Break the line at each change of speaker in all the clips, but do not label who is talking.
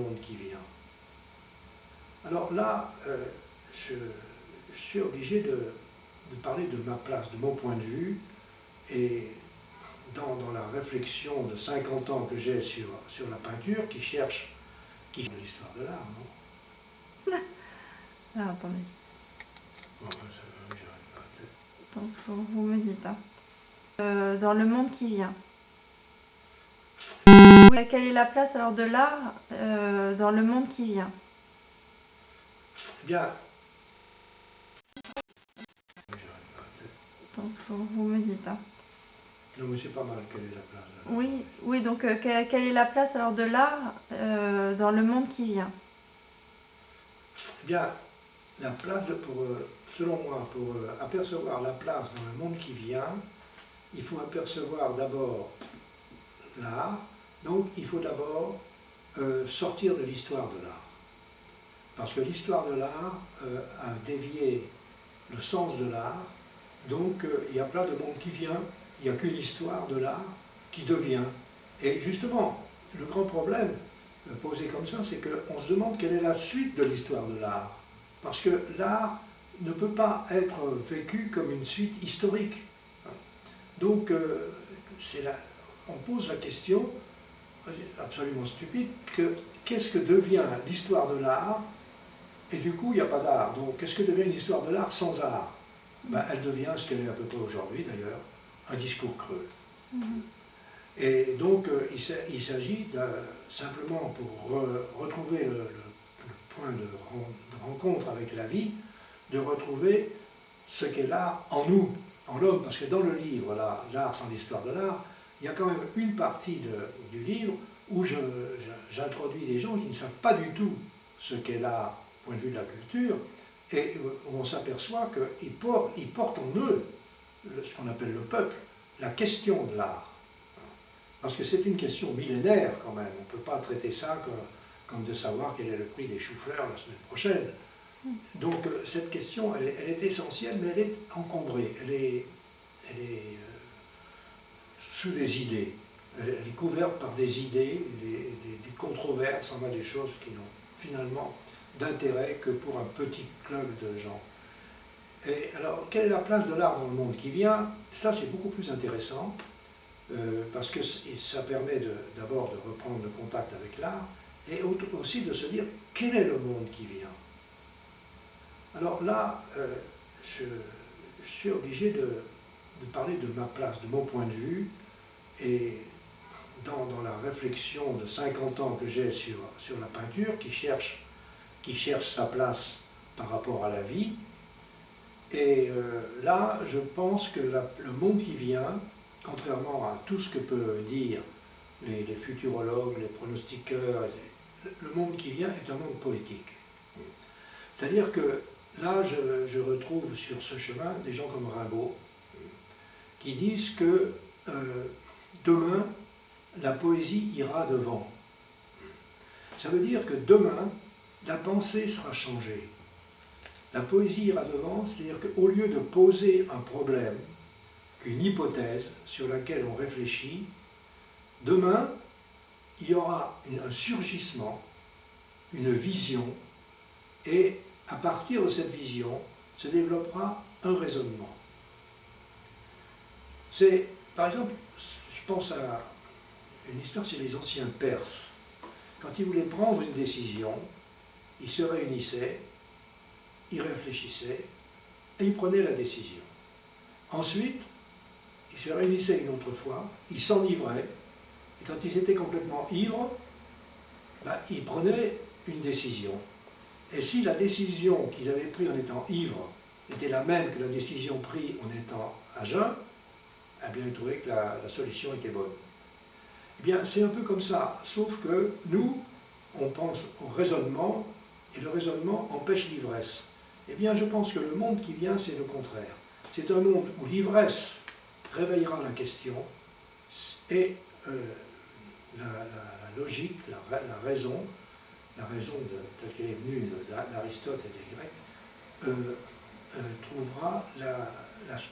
monde qui vient. Alors là, je suis obligé de parler de ma place, de mon point de vue, et dans la réflexion de 50 ans que j'ai sur la peinture, qui cherche de l'histoire de l'art, non?
Ah, attendez.
Bon, j'arrête pas, peut-être.
Donc, vous me dites. Hein. Dans le monde qui vient. Quelle est la place alors de l'art dans le monde qui vient?
Eh bien, j'arrête pas, peut-être.
Donc, vous me dites. Hein.
Non, mais c'est pas mal, quelle est la place de l'art?
Oui, donc quelle est la place alors de l'art dans le monde qui vient?
Eh bien, la place, selon moi, pour apercevoir la place dans le monde qui vient, il faut apercevoir d'abord l'art, donc il faut d'abord sortir de l'histoire de l'art. Parce que l'histoire de l'art a dévié le sens de l'art, donc il y a plein de monde qui vient, il n'y a qu'une histoire de l'art qui devient. Et justement, le grand problème posé comme ça, c'est qu'on se demande quelle est la suite de l'histoire de l'art. Parce que l'art ne peut pas être vécu comme une suite historique. Donc, on pose la question, absolument stupide, qu'est-ce que devient l'histoire de l'art? Et du coup, il n'y a pas d'art. Donc, qu'est-ce que devient une histoire de l'art sans art? Ben, elle devient ce qu'elle est à peu près aujourd'hui, d'ailleurs, un discours creux. Et donc, il s'agit simplement, pour retrouver le point de rencontre avec la vie, de retrouver ce qu'est l'art en nous, en l'homme. Parce que dans le livre, l'art sans l'histoire de l'art, il y a quand même une partie du livre où j'introduis des gens qui ne savent pas du tout ce qu'est l'art au point de vue de la culture, et où on s'aperçoit qu'ils portent en eux, ce qu'on appelle le peuple, la question de l'art. Parce que c'est une question millénaire quand même, on ne peut pas traiter ça comme de savoir quel est le prix des choux-fleurs la semaine prochaine. Donc cette question, elle est essentielle, mais elle est encombrée, elle est sous des idées, elle est couverte par des idées, des controverses, enfin des choses qui n'ont finalement d'intérêt que pour un petit club de gens. Et alors, quelle est la place de l'art dans le monde qui vient? Ça, c'est beaucoup plus intéressant, parce que ça permet d'abord de reprendre le contact avec l'art, et aussi de se dire, quel est le monde qui vient? Alors là, je suis obligé de parler de ma place, de mon point de vue, et dans la réflexion de 50 ans que j'ai sur la peinture, qui cherche sa place par rapport à la vie. Et là, je pense que le monde qui vient, contrairement à tout ce que peuvent dire les futurologues, les pronostiqueurs, le monde qui vient est un monde poétique. C'est-à-dire que là, je retrouve sur ce chemin des gens comme Rimbaud, qui disent que demain, la poésie ira devant. Ça veut dire que demain, la pensée sera changée. La poésie ira devant, c'est-à-dire qu'au lieu de poser un problème, une hypothèse sur laquelle on réfléchit, demain, il y aura un surgissement, une vision, et à partir de cette vision, se développera un raisonnement. Par exemple, je pense à une histoire sur les anciens Perses. Quand ils voulaient prendre une décision, ils se réunissaient, ils réfléchissaient, et ils prenaient la décision. Ensuite, ils se réunissaient une autre fois, ils s'enivraient, et quand ils étaient complètement ivres, ils prenaient une décision. Et si la décision qu'ils avaient prise en étant ivres était la même que la décision prise en étant à jeun, eh bien, ils trouvaient que la solution était bonne. Eh bien, c'est un peu comme ça, sauf que nous, on pense au raisonnement, et le raisonnement empêche l'ivresse. Eh bien, je pense que le monde qui vient, c'est le contraire. C'est un monde où l'ivresse réveillera la question, et la logique, la raison telle qu'elle est venue d'Aristote et des Grecs, trouvera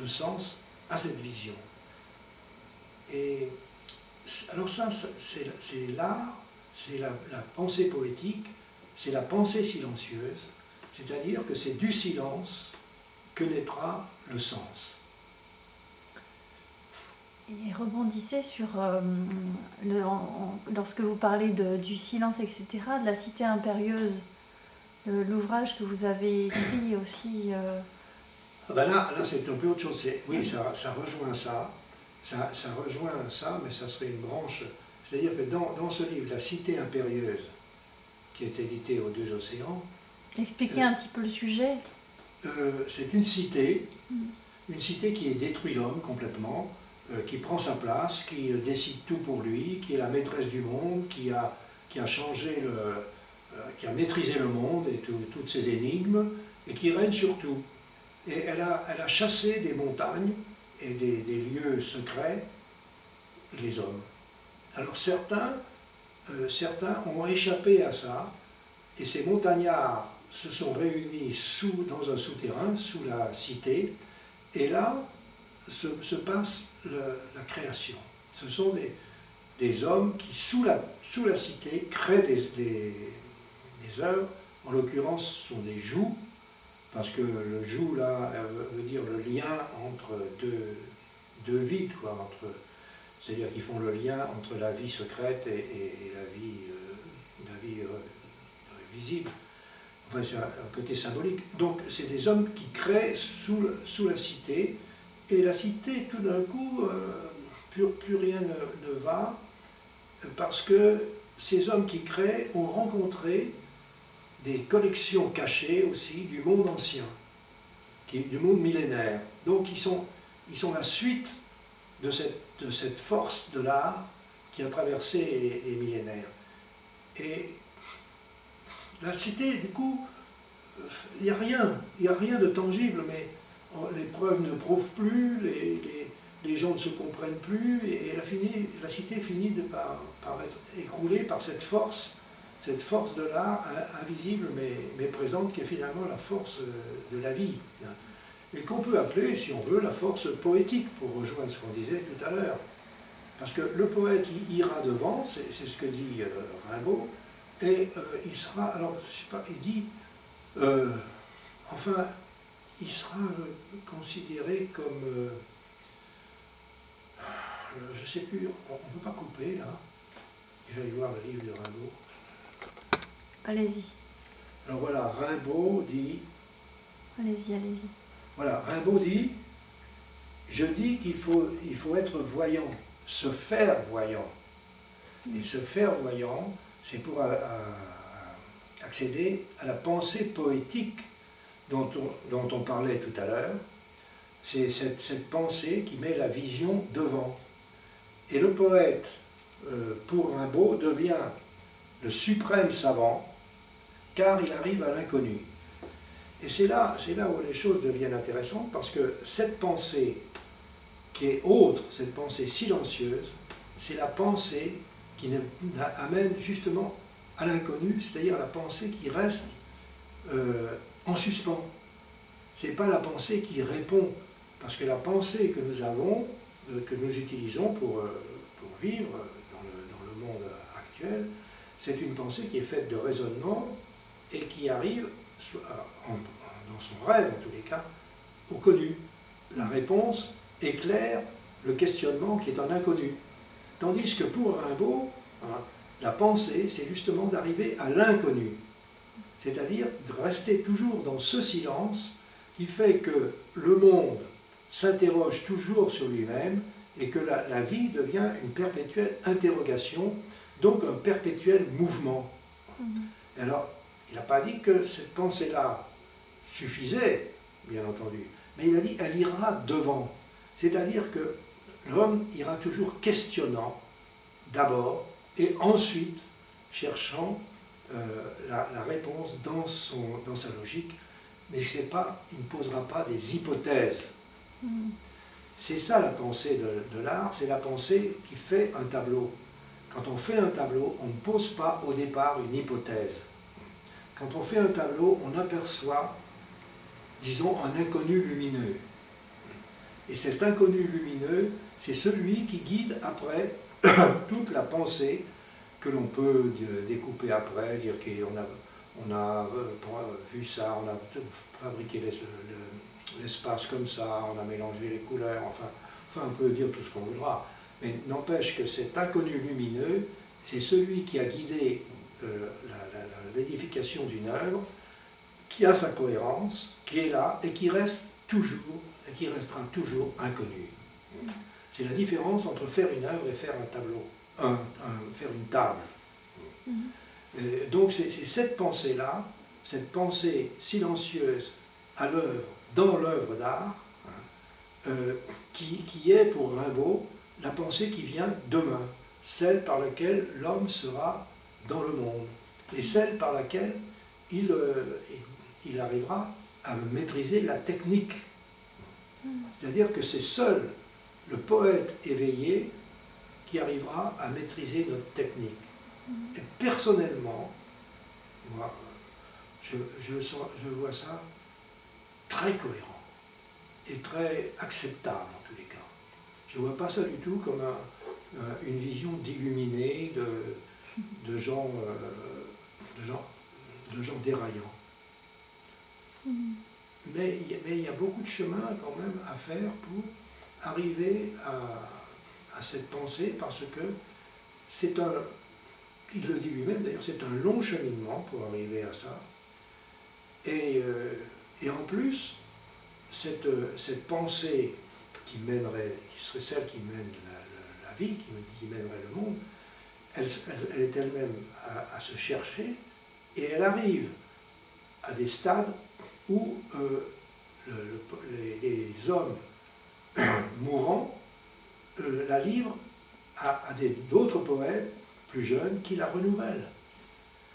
le sens à cette vision. Et alors ça, c'est l'art c'est la pensée poétique, c'est la pensée silencieuse, c'est-à-dire que c'est du silence que naîtra le sens.
Et rebondissez sur, lorsque vous parlez du silence, etc., de la cité impérieuse, l'ouvrage que vous avez écrit aussi.
Ah ben là c'est un peu autre chose. Oui, ça rejoint ça. Ça rejoint ça, mais ça serait une branche. C'est-à-dire que dans ce livre, La Cité impérieuse, qui est édité aux Deux Océans,
Expliquez un petit peu le sujet.
c'est une cité qui est détruit l'homme complètement, qui prend sa place, qui décide tout pour lui, qui est la maîtresse du monde, qui a changé qui a maîtrisé le monde et toutes ses énigmes, et qui règne sur tout. Et elle a chassé des montagnes et des lieux secrets les hommes. Alors certains ont échappé à ça, et ces montagnards se sont réunis dans un souterrain, sous la cité, et là se passe la création. Ce sont des hommes qui, sous la cité, créent des œuvres, en l'occurrence ce sont des jougs, parce que le joug, là, veut dire le lien entre deux vides, quoi, c'est-à-dire qu'ils font le lien entre la vie secrète et la vie visible. Enfin, c'est un côté symbolique. Donc, c'est des hommes qui créent sous la cité, et la cité, tout d'un coup, plus rien ne va, parce que ces hommes qui créent ont rencontré des collections cachées aussi du monde ancien, du monde millénaire. Donc, ils sont la suite de cette force de l'art qui a traversé les millénaires. Et la cité, du coup, il n'y a rien de tangible, mais les preuves ne prouvent plus, les gens ne se comprennent plus, et la cité finit par être écroulée par cette force de l'art invisible mais présente, qui est finalement la force de la vie. Et qu'on peut appeler, si on veut, la force poétique, pour rejoindre ce qu'on disait tout à l'heure. Parce que le poète il ira devant, c'est ce que dit Rimbaud, et il sera, alors je sais pas, il dit, enfin, il sera considéré comme, je sais plus, on ne peut pas couper là, je vais aller voir le livre de Rimbaud.
Allez-y.
Alors voilà, Rimbaud dit,
allez-y.
Voilà, Rimbaud dit, je dis qu'il faut être voyant, se faire voyant. Et se faire voyant, c'est pour accéder à la pensée poétique dont on parlait tout à l'heure. C'est cette pensée qui met la vision devant. Et le poète, pour Rimbaud, devient le suprême savant, car il arrive à l'inconnu. Et c'est là où les choses deviennent intéressantes, parce que cette pensée qui est autre, cette pensée silencieuse, c'est la pensée qui amène justement à l'inconnu, c'est-à-dire la pensée qui reste en suspens. Ce n'est pas la pensée qui répond, parce que la pensée que nous avons, que nous utilisons pour vivre dans le monde actuel, c'est une pensée qui est faite de raisonnement et qui arrive, dans son rêve en tous les cas, au connu. La réponse éclaire le questionnement qui est en inconnu. Tandis que pour Rimbaud, la pensée, c'est justement d'arriver à l'inconnu. C'est-à-dire de rester toujours dans ce silence qui fait que le monde s'interroge toujours sur lui-même et que la vie devient une perpétuelle interrogation, donc un perpétuel mouvement. Et alors, il n'a pas dit que cette pensée-là suffisait, bien entendu, mais il a dit qu'elle ira devant. C'est-à-dire que l'homme ira toujours questionnant, d'abord, et ensuite cherchant la réponse dans sa logique, mais il ne posera pas des hypothèses. C'est ça la pensée de l'art, c'est la pensée qui fait un tableau. Quand on fait un tableau, on ne pose pas au départ une hypothèse. Quand on fait un tableau, on aperçoit, disons, un inconnu lumineux. Et cet inconnu lumineux, c'est celui qui guide après toute la pensée que l'on peut découper après, dire on a vu ça, on a fabriqué l'espace comme ça, on a mélangé les couleurs, enfin on peut dire tout ce qu'on voudra. Mais n'empêche que cet inconnu lumineux, c'est celui qui a guidé l'édification d'une œuvre, qui a sa cohérence, qui est là et qui reste toujours, et qui restera toujours inconnu. C'est la différence entre faire une œuvre et faire un tableau, faire une table. Donc c'est cette pensée-là, cette pensée silencieuse à l'œuvre, dans l'œuvre d'art, qui est pour Rimbaud la pensée qui vient demain, celle par laquelle l'homme sera dans le monde, et celle par laquelle il arrivera à maîtriser la technique. C'est-à-dire que c'est seul le poète éveillé qui arrivera à maîtriser notre technique. Et personnellement, moi, je vois ça très cohérent et très acceptable en tous les cas. Je ne vois pas ça du tout comme une vision d'illuminés, de gens déraillants. Mais il y a beaucoup de chemin quand même à faire pour arriver à cette pensée, parce que c'est il le dit lui-même d'ailleurs, c'est un long cheminement pour arriver à ça. Et en plus, cette pensée qui serait celle qui mène la vie, qui mènerait le monde, elle est elle-même à se chercher, et elle arrive à des stades où les hommes mourants la livrent à d'autres poètes plus jeunes qui la renouvellent.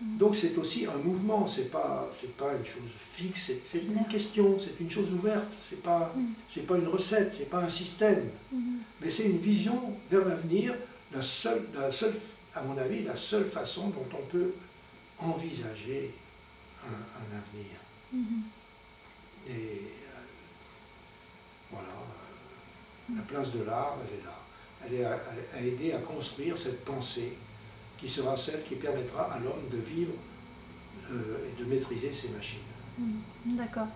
Donc c'est aussi un mouvement, c'est pas une chose fixe, c'est une question, c'est une chose ouverte, c'est pas une recette, c'est pas un système, mais c'est une vision vers l'avenir, à mon avis, la seule façon dont on peut envisager un avenir. Et voilà, la place de l'art, elle est là. Elle est à aider à construire cette pensée qui sera celle qui permettra à l'homme de vivre et de maîtriser ses machines.
D'accord.